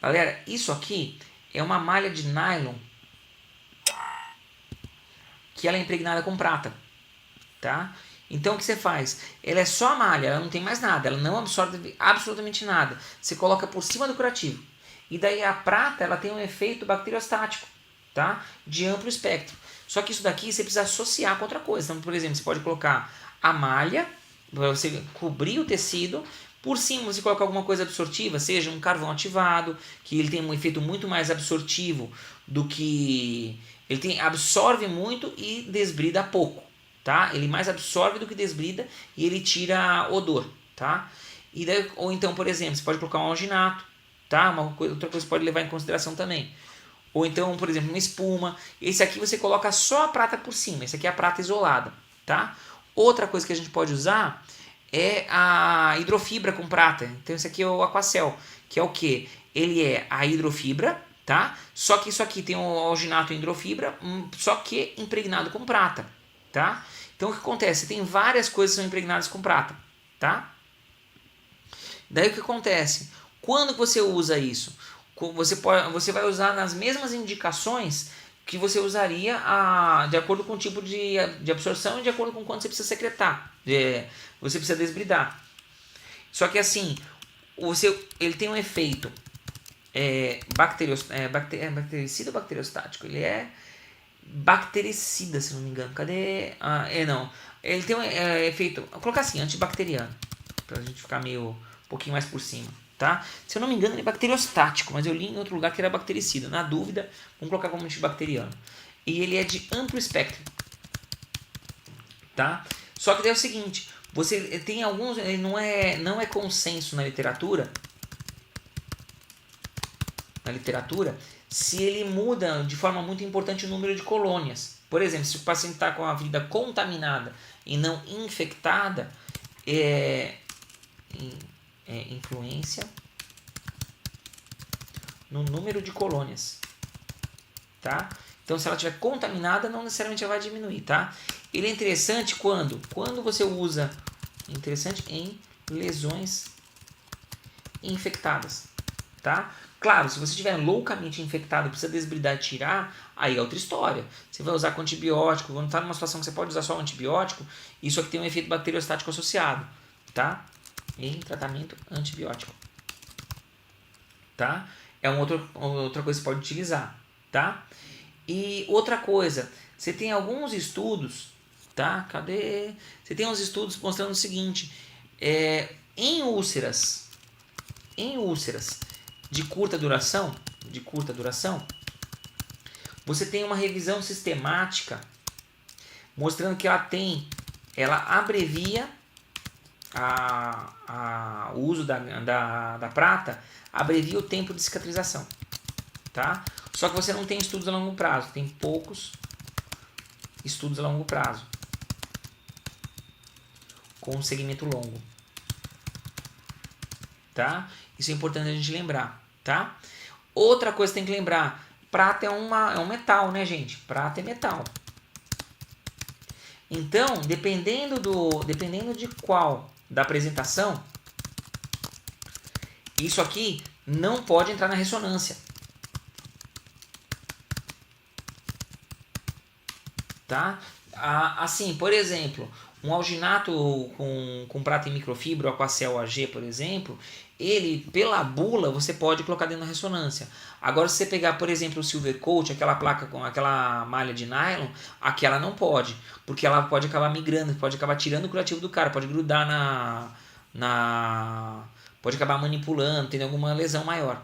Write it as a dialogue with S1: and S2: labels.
S1: Galera, isso aqui é uma malha de nylon que ela é impregnada com prata, tá? Então o que você faz? Ela é só a malha, ela não tem mais nada, ela não absorve absolutamente nada. Você coloca por cima do curativo. E daí a prata, ela tem um efeito bacteriostático, tá? De amplo espectro. Só que isso daqui você precisa associar com outra coisa. Então, por exemplo, você pode colocar a malha para você cobrir o tecido. Por cima você coloca alguma coisa absortiva, seja um carvão ativado, que ele tem um efeito muito mais absortivo do que... Ele absorve muito e desbrida pouco, tá? Ele mais absorve do que desbrida e ele tira odor, tá? E daí, ou então, por exemplo, você pode colocar um alginato, tá? Outra coisa que você pode levar em consideração também. Ou então, por exemplo, uma espuma. Esse aqui você coloca só a prata por cima. Esse aqui é a prata isolada, tá? Outra coisa que a gente pode usar é a hidrofibra com prata. Então esse aqui é o Aquacel, que é o que? Ele é a hidrofibra, tá? Só que isso aqui tem um alginato em hidrofibra, só que impregnado com prata, tá? Então o que acontece? Tem várias coisas que são impregnadas com prata, tá? Daí o que acontece? Quando você usa isso? Você vai usar nas mesmas indicações que você usaria de acordo com o tipo de absorção e de acordo com quanto você precisa secretar. Você precisa desbridar. Só que assim, ele tem um efeito bactericida ou bacteriostático? Ele é bactericida, se não me engano. Cadê? Não. Ele tem um efeito, vou colocar assim, antibacteriano, pra gente ficar meio um pouquinho mais por cima, tá? Se eu não me engano, ele é bacteriostático, mas eu li em outro lugar que era bactericida. Na dúvida, vamos colocar como antibacteriano. E ele é de amplo espectro, tá? Só que daí é o seguinte, você tem alguns, ele não é consenso na literatura, se ele muda de forma muito importante o número de colônias. Por exemplo, se o paciente está com a vida contaminada e não infectada, influência no número de colônias, tá? Então, se ela estiver contaminada, não necessariamente ela vai diminuir, tá? Ele é interessante quando você usa, interessante em lesões infectadas, tá? Claro, se você estiver loucamente infectado e precisa desbridar e tirar, aí é outra história. Você vai usar com antibiótico, quando está numa situação que você pode usar só o antibiótico, isso aqui tem um efeito bacteriostático associado, tá? Em tratamento antibiótico, tá? É outra coisa que você pode utilizar, tá? E outra coisa, você tem alguns estudos, tá? Cadê? Você tem uns estudos mostrando o seguinte, em úlceras de curta duração, você tem uma revisão sistemática mostrando que ela abrevia o uso da prata, abrevia o tempo de cicatrização, tá? Só que você não tem estudos a longo prazo, tem poucos estudos a longo prazo com um segmento longo, tá? Isso é importante a gente lembrar, tá? Outra coisa que tem que lembrar, prata é um metal, né, gente? Prata é metal. Então, dependendo de qual da apresentação, isso aqui não pode entrar na ressonância, tá? Assim, por exemplo, um alginato com prata em microfibra, o Aquacel AG, por exemplo, ele, pela bula, você pode colocar dentro da ressonância. Agora, se você pegar, por exemplo, o Silver Coat, aquela placa com aquela malha de nylon, aquela não pode, porque ela pode acabar migrando, pode acabar tirando o curativo do cara, pode grudar pode acabar manipulando, tendo alguma lesão maior,